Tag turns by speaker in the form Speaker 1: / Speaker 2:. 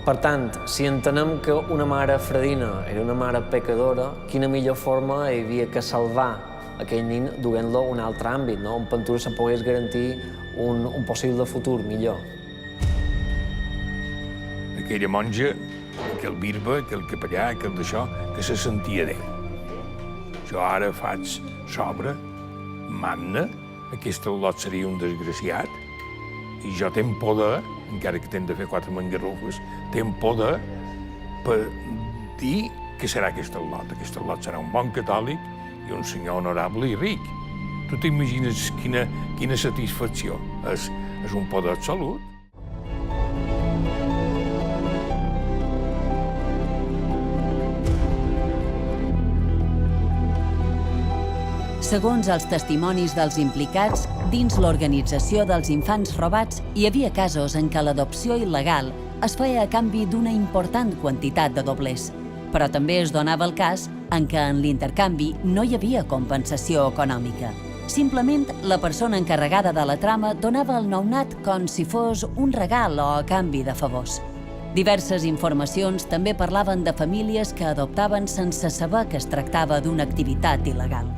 Speaker 1: Per tant, si entenem que una mare fredina era una mare pecadora, quina millor forma hi havia que salvar aquell nin duent-lo a un altre àmbit, no? On Ventura se pogués garantir un possible futur millor.
Speaker 2: Aquella monja, aquell bisbe, aquell capellà, aquell d'això, que se sentia Déu. Jo ara faig sobre, magna, aquest al·lot seria un desgraciat, i jo tenc poder, encara que tenc de fer 4 mangarrufes, tenc poder per dir que serà aquest al·lot. Aquest al·lot serà un bon catòlic i un senyor honorable i ric. Tu t'imagines quina satisfacció? És un poder absolut.
Speaker 3: Segons els testimonis dels implicats, dins l'organització dels infants robats hi havia casos en què l'adopció il·legal es feia a canvi d'una important quantitat de doblers. Però també es donava el cas en què en l'intercanvi no hi havia compensació econòmica. Simplement, la persona encarregada de la trama donava el nounat com si fos un regal o a canvi de favors. Diverses informacions també parlaven de famílies que adoptaven sense saber que es tractava d'una activitat il·legal.